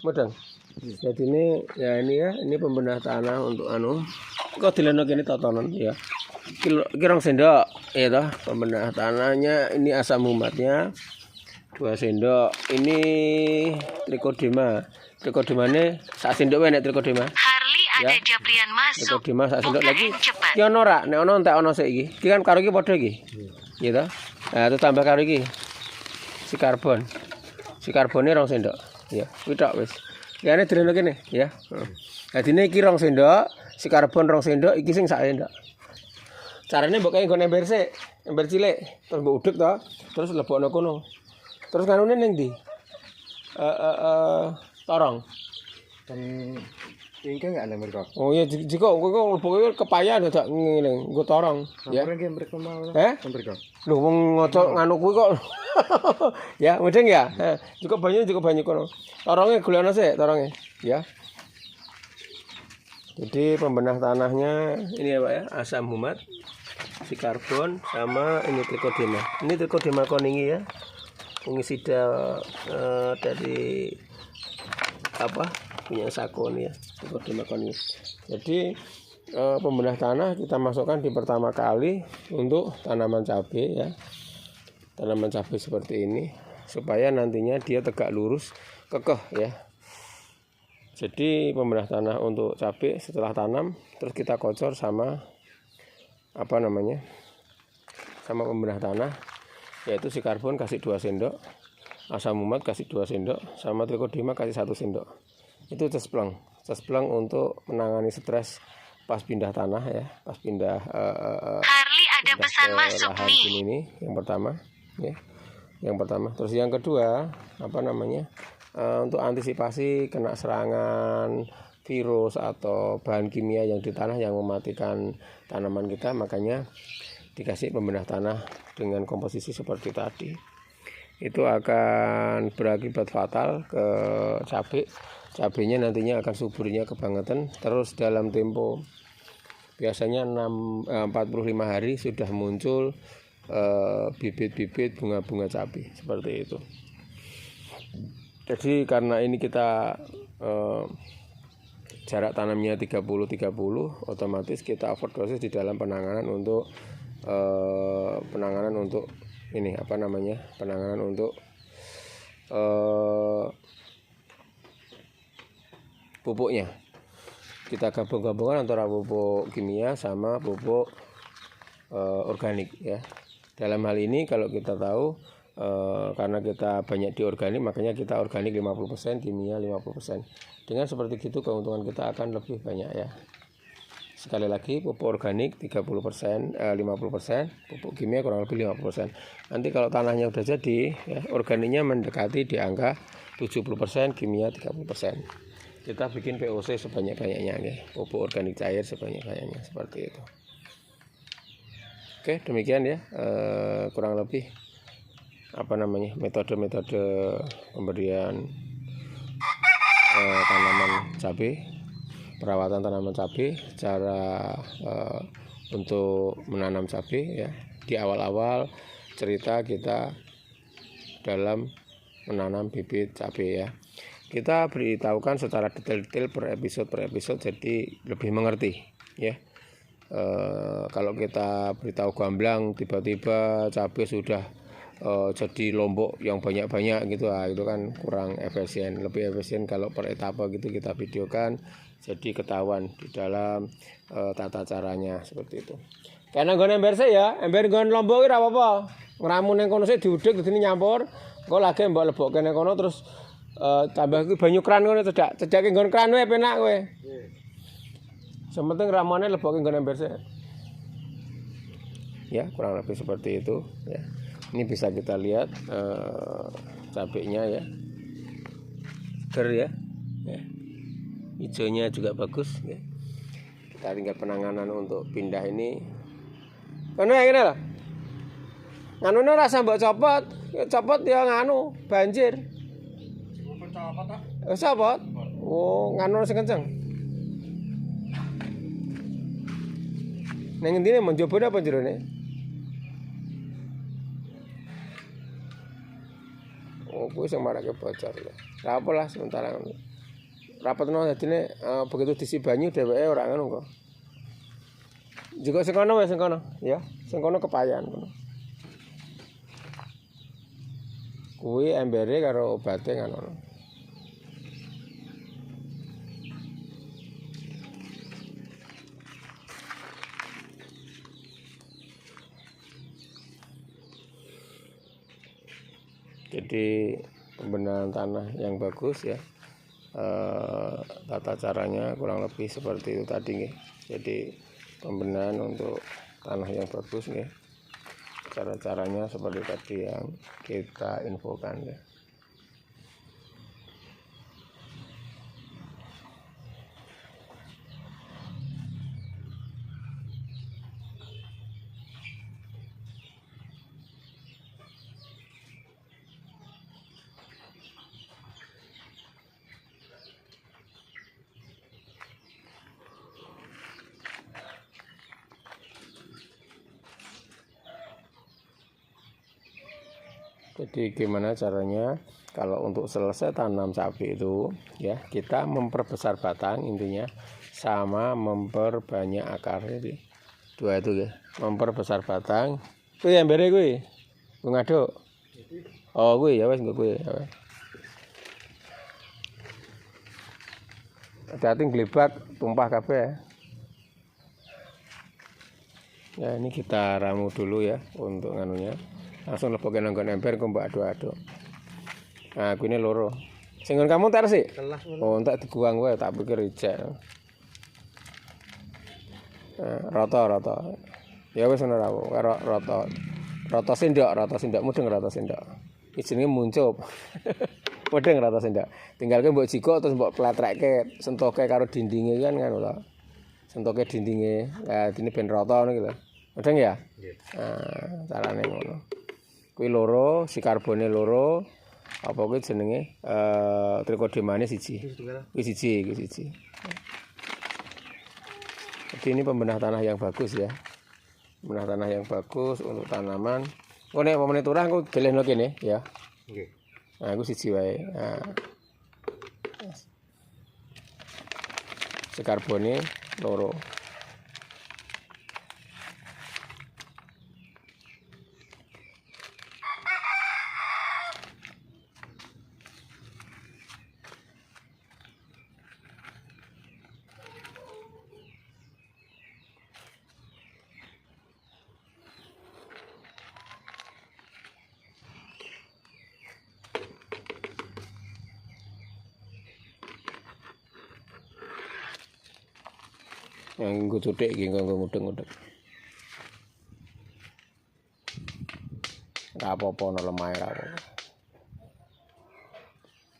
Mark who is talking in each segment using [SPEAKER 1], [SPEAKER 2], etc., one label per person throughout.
[SPEAKER 1] Medang. Jadi ini ya ini pembenah tanah untuk kok dileno kene totonan ya. Kira sendok ya toh pembenah tanahnya, ini asam umatnya 2 sendok. Ini trikodema. Trikodemane sak sendok wae nek trikodema.
[SPEAKER 2] Harley ada ya. Japrian masuk.
[SPEAKER 1] Trikodema sak sendok lagi. Ki ono ora? Nek ono entek ono sik iki. Iki kan karo iki padha iki. Ya toh. Nah, itu tambah karo iki. Si karbon. Si karbone 2 sendok. Ya, kuwi tok wis. Liyane direno kene ya. Dadine iki 2 sendok, si karbon 2 sendok, iki sing 1 sendok. Carane mbok kae nggon ember sik, ember cilik, terus mbok udhek to, terus lebokno kono. Terus kanune ning ndi? Torong.
[SPEAKER 3] Dan ingkang enggak ada mereka.
[SPEAKER 1] Oh iya, jika kowe leboke kepayan dadak ngene, nggo torong. Ya.
[SPEAKER 3] Mriki mereka mau. Mereka.
[SPEAKER 1] Lho wong ngoco nganu kuwi kok. Ya, mudeng ya. Cukup banyu kono. Toronge golekno sik, toronge. Ya. Jadi pembenah tanahnya ini ya Pak ya, asam humat, si karbon sama ini trikodema. Ini trikodema koningi ya. Fungisida dari punya Sakoni ya, trikodema koningi. Jadi pembenah tanah kita masukkan di pertama kali untuk tanaman cabai ya. Tanaman cabai seperti ini supaya nantinya dia tegak lurus, kekeh ya. Jadi pembenah tanah untuk cabai setelah tanam terus kita kocor sama sama pembenah tanah, yaitu si karbon kasih 2 sendok, asam umat kasih 2 sendok, sama trikodema kasih 1 sendok. Itu cespleng untuk menangani stres pas pindah tanah ya, pas pindah
[SPEAKER 2] Harley ada pesan masuk nih.
[SPEAKER 1] Ini yang pertama ya. Yang pertama, terus yang kedua untuk antisipasi kena serangan virus atau bahan kimia yang di tanah yang mematikan tanaman kita, makanya dikasih pembenah tanah dengan komposisi seperti tadi. Itu akan berakibat fatal ke cabai. Cabainya nantinya akan suburnya kebangetan, terus dalam tempo biasanya 45 hari sudah muncul bibit-bibit bunga-bunga cabai seperti itu. Jadi karena ini kita jarak tanamnya 30-30, otomatis kita overdosis di dalam penanganan untuk pupuknya. Kita gabung-gabungkan antara pupuk kimia sama pupuk organik ya. Dalam hal ini kalau kita tahu karena kita banyak di organik, makanya kita organik 50%, kimia 50%. Dengan seperti itu keuntungan kita akan lebih banyak ya. Sekali lagi pupuk organik 50%, 50%, pupuk kimia kurang lebih 50%. Nanti kalau tanahnya udah jadi ya, organiknya mendekati di angka 70%, kimia 30%. Kita bikin POC sebanyak-banyaknya ya, pupuk organik cair sebanyak-banyaknya seperti itu. Oke, demikian ya kurang lebih metode-metode pemberian tanaman cabai, perawatan tanaman cabai, cara untuk menanam cabai ya. Di awal-awal cerita kita dalam menanam bibit cabai ya. Kita beritahukan secara detail-detail per episode jadi lebih mengerti ya. Kalau kita beritahu gamblang tiba-tiba cabai sudah jadi lombok yang banyak-banyak gitu, itu kan kurang efisien. Lebih efisien kalau per etapa gitu kita videokan, jadi ketahuan di dalam tata caranya seperti itu. Karena gue ember sih ya, ember gue lombok ora apa-apa. Ngeramu ning kono sih diudek dadi nyampur, engko lagi mbok lebokke ning kono terus tambah banyu kran ngono cedake nggon kran wae penak kowe. Sementing ramane lebokke nggon ember sih. Ya, kurang lebih seperti itu ya. Ini bisa kita lihat cabainya ya, seger ya, hijaunya juga bagus ya. Kita tinggal penanganan untuk pindah ini. Karena ini lah, nganu rasa mbok copot ya nganu banjir. Copot? Oh nganu sing kenceng. Neng ndine menjobo apa jerone? Oh, kuwi sing marake bocor lho. Lah apalah sementara ngono. rapetno dadine begitu diisi banyu dheweke ora ngono kok. Juga sing kono wis sing kono, ya. Sing kono kepayan kono. Kuwi embere karo obate ngono. Jadi pembenahan tanah yang bagus ya, tata caranya kurang lebih seperti itu tadi nih. Jadi pembenahan untuk tanah yang bagus nih, cara-caranya seperti tadi yang kita infokan ya. Jadi gimana caranya kalau untuk selesai tanam cabai itu ya, kita memperbesar batang intinya sama memperbanyak akar. Jadi dua itu ya, memperbesar batang. Kuwi embere kuwi. Ku ngaduk. Oh kuwi ya wis nggo kuwi ya. Hati-hati glebak tumpah kabeh. Ya ini kita ramu dulu ya untuk nganunya. Langsung leboke nanggon ember kok mbak aduk-aduk. Nah, kuwi loro. Sing kamu tak resik? Oh, entak diguang wae, tak pikir ijek. Rata-rata. Ya wis ngono ra, karo rata. Rata sendok mudeng rata sendok. Iki jenenge muncup. Mudeng rata sendok. Tinggalke mbok jikok terus mbok pletreke, sentoke karo dindinge kan ngono to. Sentoke dindinge. Lah dene ben rata ngono iki lho. Mudeng ya? Nggih. Nah, carane ngono. Kuwi loro, si karbone loro, apa kuwi jenenge trikodemane siji. Kuwi siji. Jadi ini pembenah tanah yang bagus ya. Pembenah tanah yang bagus untuk tanaman. Kok nek pemene turah engko gelehno kene ya. Nggih. Nah, iku siji wae. Nah. Si karbone loro. Yang nggo cuthik iki nggo mudeng-mudeng. Ora apa-apa ana lemah ora apa-apa.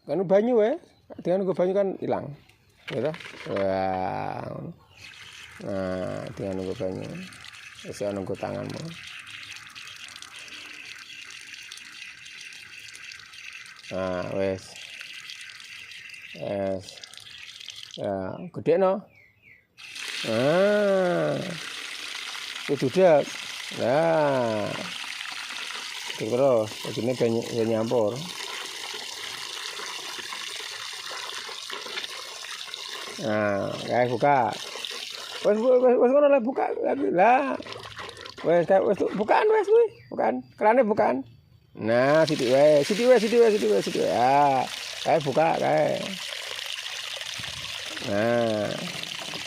[SPEAKER 1] Kan banyu wae, dengan nggo banyu kan ilang. Ya toh? Wah. Nah, dengan nggo banyu. Wis ana nggo tanganmu. Nah, wis. Ya, gede no. Itu dak. Nah. Terus, ini banyak nyampur. Nah, kayak buka. Wes ngono lah buka lah. Wes bukaan wes kuwi, bukaan. Kerane bukaan. Nah, sithik wae. Ah, kayak buka kayak. Nah.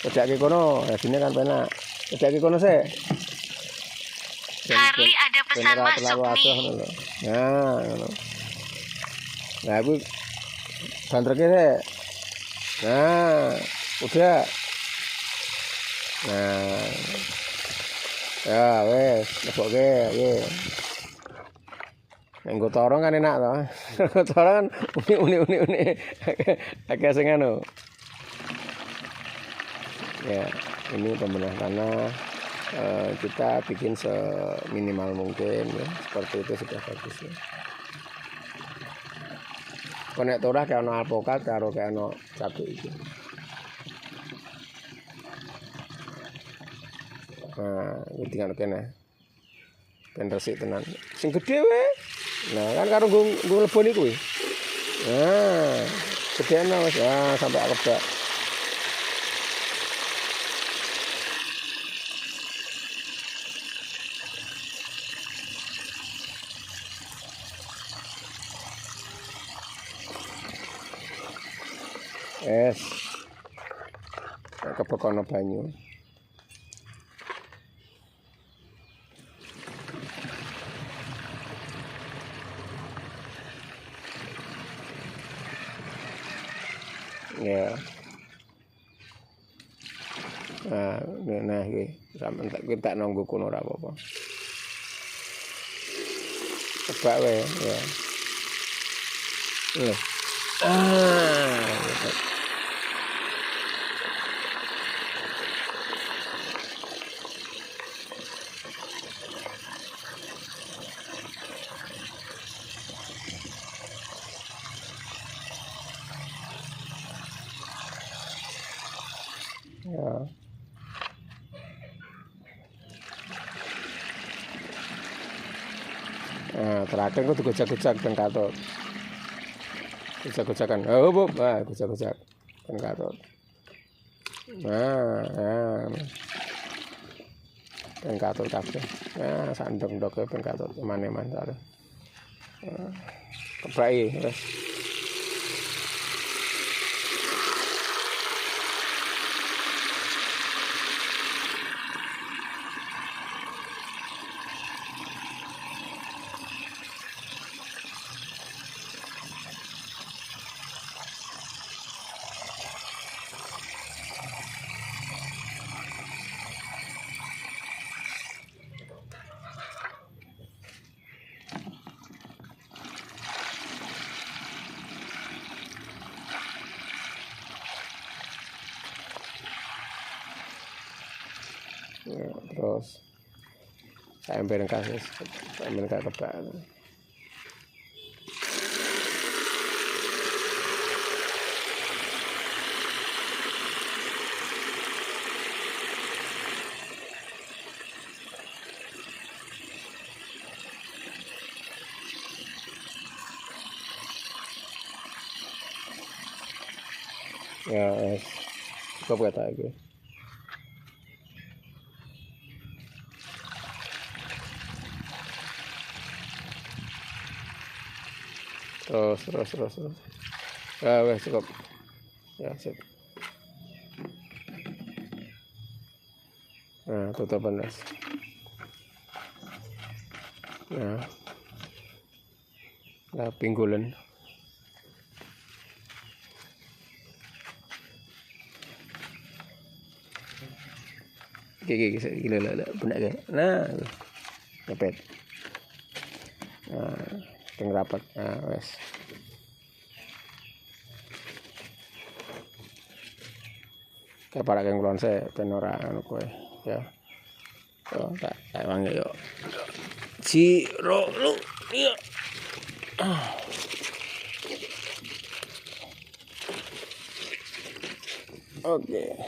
[SPEAKER 1] Kedake kono, sini kan penak. Kedake kono se.
[SPEAKER 2] Carly ada pesan masuk nih.
[SPEAKER 1] Nah, ngono. Nah, aku banterke se. Nah, udah. Nah. Ya, wes, lebokke, ye. Nggo torong kan enak to. Nggo torong kan uni. Agak sing anu. Ya, ini pembenah tanah kita bikin seminimal mungkin ya, seperti itu sudah bagus ya. Konek turah kayak ono alpukat karo kayak ono cabai iki. Nah, iki tinggal kene. Ben resik tenan. Sing gedhe wae. Nah, kan karo nggo leboni kuwi. Nah, Gedean Mas. Ya, sampai kebak. Es. Kebak ana banyu. Ya. Nah iki sampeyan tak nunggu kono ora apa-apa. Kebak wae ya. Lho. Ya. Nah, terakhir kudu gojak-gojak ben katut. Gojak-gojakan. Oh, gojak-gojak ben katut. Nah, ben katut kabeh. Nah, sandok-ndoke ben katut eman-eman sare. Kebaki wis. Ya, terus saya ambil kasus, saya ambil kebak. Ya, cukup kata aku. Terus. Ya, wes cukup. Ya, sip. Nah, tutupan Mas. Nah, pinggulan. Gila benak ke. Nah, dapat. Nah, teng rapat. Nah, wes. Kayak para keng kulon saya ben ora anu kowe ya. Oh, tak wangi yo. Ciro lu iya. Oke.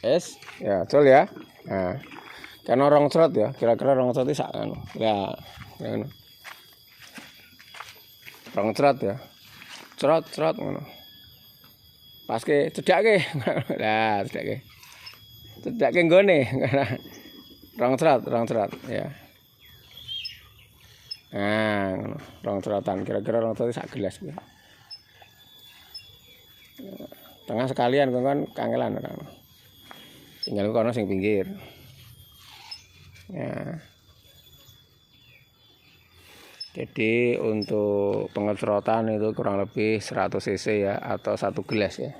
[SPEAKER 1] Es, ya, col ya. Nah, kan orang cerot ya, kira-kira orang cerot sak anu. Ya, ngono. Orang cerot ya. Cerot ngono. Paske cedake. Lah, cedake. Cedake nggone. Rong cerot ya. Nah, ngono. Rong cerotan, kira-kira rong cerot sak gelas kuwi. Tengah sekalian kan kangelan kan. Tinggal kono sing pinggir. Ya. Jadi untuk pengecerotan itu kurang lebih 100 cc ya atau 1 gelas ya.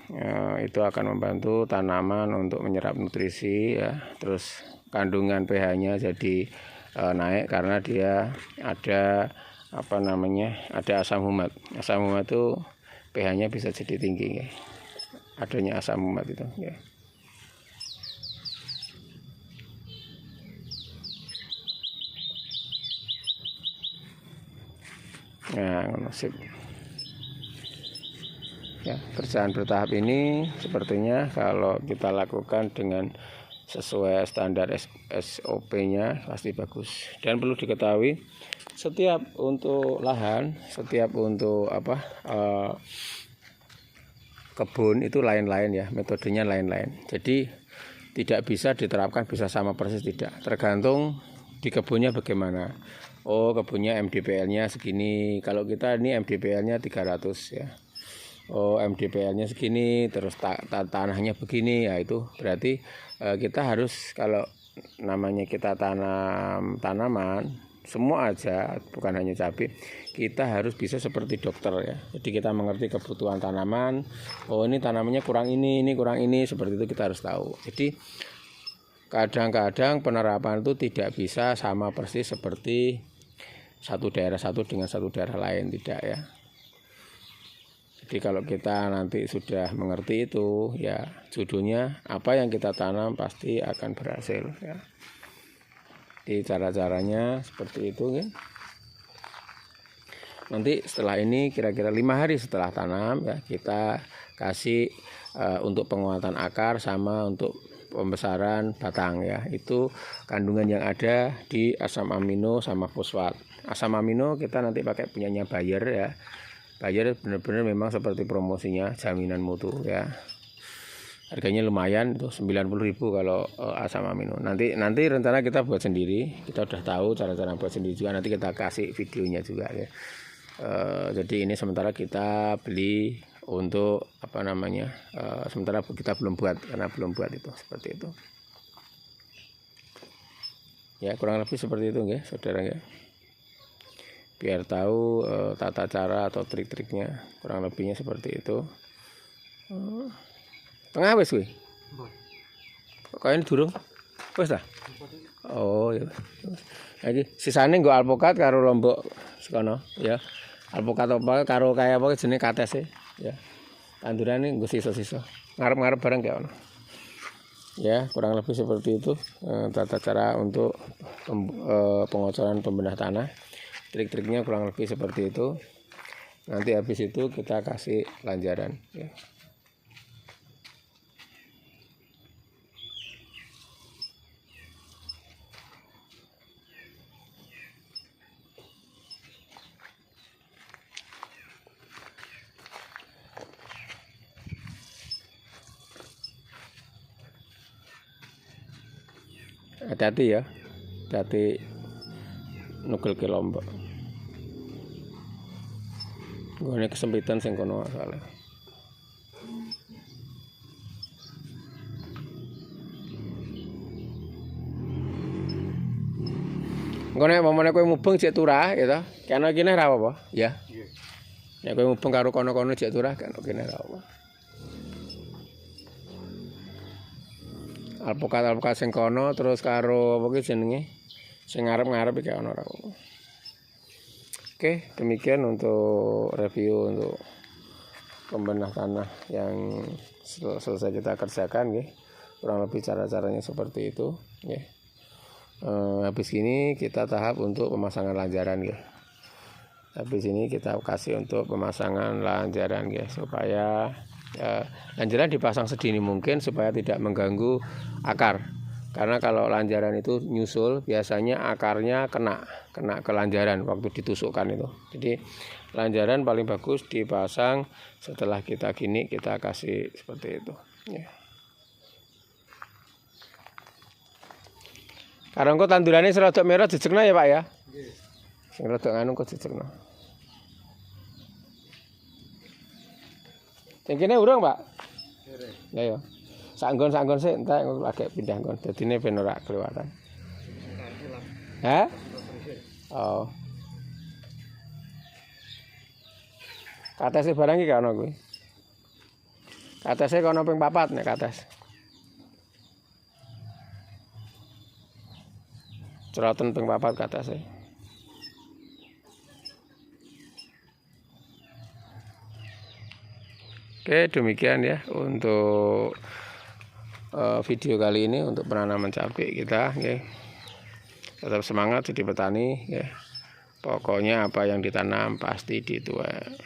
[SPEAKER 1] Ya, itu akan membantu tanaman untuk menyerap nutrisi ya. Terus kandungan pH-nya jadi naik karena dia ada ada asam humat. Asam humat itu pH-nya bisa jadi tinggi ya. Adanya asam humat itu ya. Nah, sip. Ya, kerjaan bertahap ini sepertinya kalau kita lakukan dengan sesuai standar SOP-nya pasti bagus. Dan perlu diketahui setiap untuk lahan, setiap untuk kebun itu lain-lain ya, metodenya lain-lain. Jadi tidak bisa diterapkan bisa sama persis, tidak. Tergantung di kebunnya bagaimana. Oh, kebunnya MDPL-nya segini. Kalau kita ini MDPL-nya 300 ya. Oh, MDPL-nya segini, terus tanahnya begini, ya itu berarti kita harus, kalau namanya kita tanam tanaman semua aja, bukan hanya cabai, kita harus bisa seperti dokter ya. Jadi kita mengerti kebutuhan tanaman. Oh, ini tanamannya kurang ini kurang ini, seperti itu kita harus tahu. Jadi kadang-kadang penerapan itu tidak bisa sama persis seperti satu daerah satu dengan satu daerah lain, tidak ya. Jadi kalau kita nanti sudah mengerti itu, ya judulnya apa yang kita tanam pasti akan berhasil ya. Di cara-caranya seperti itu ya. Nanti setelah ini kira-kira 5 hari setelah tanam ya, kita kasih untuk penguatan akar sama untuk pembesaran batang ya. Itu kandungan yang ada di asam amino sama fosfat. Asam amino kita nanti pakai punyanya Bayer ya. Bayer benar-benar memang seperti promosinya, jaminan mutu ya. Harganya lumayan tuh, 90.000 kalau asam amino. Nanti rencana kita buat sendiri. Kita udah tahu cara-cara buat sendiri juga. Nanti kita kasih videonya juga ya. Jadi ini sementara kita beli untuk sementara kita belum buat, karena belum buat itu seperti itu. Ya kurang lebih seperti itu ya, saudara ya. Biar tahu tata cara atau trik-triknya, kurang lebihnya seperti itu. Tengah wis kuwi. Kok kayane durung? Wis ta? Oh ya. Iki sisane nggo alpukat karo lombok sekono ya. Alpukat apa karo kaya apa jenenge kates ya. Tandurane nggo sisa-sisa. Ngarep-ngarep bareng kayak ono. Ya, kurang lebih seperti itu tata cara untuk pengocoran pembedah tanah. Trik-triknya kurang lebih seperti itu. Nanti habis itu kita kasih lanjaran ya. Hati-hati ya, hati nugel ke lombok. Gone kesempitan sing kono soalnya. Gone momone kowe mubeng cek turah ya ta. Kene kene ra apa ya. Nek kowe mubeng karo kono-kono cek turah kene kene ra apa. Alpukat sing kono terus karo apa ki jenenge sing ngarep-ngarep iki ono ora. Oke, demikian untuk review untuk pembenah tanah yang selesai kita kerjakan nggih. Kurang lebih cara-caranya seperti itu nggih. Habis ini kita tahap untuk pemasangan lanjaran nggih. Habis ini kita kasih untuk pemasangan lanjaran nggih, supaya lanjaran dipasang sedini mungkin supaya tidak mengganggu akar. Karena kalau lanjaran itu nyusul biasanya akarnya kena ke lanjaran waktu ditusukkan itu. Jadi lanjaran paling bagus dipasang setelah kita gini, kita kasih seperti itu ya. Karena kok tandurannya serodok merah jejekna ya Pak ya. Nggih. Sing rodok anu kok jejekna. Sing kene urung, Pak? Kere. Lah ya. Sanggon sik entek lagi pindah nggon. Dadine ben ora kelewatan. Hah? Oh. Katese barang iki kana kuwi. Katese kana ping 4 nek kates. Ceroten ping 4 katese. Oke, demikian ya untuk video kali ini untuk penanaman cabai kita ya. Tetap semangat jadi petani ya. Pokoknya apa yang ditanam pasti dituai.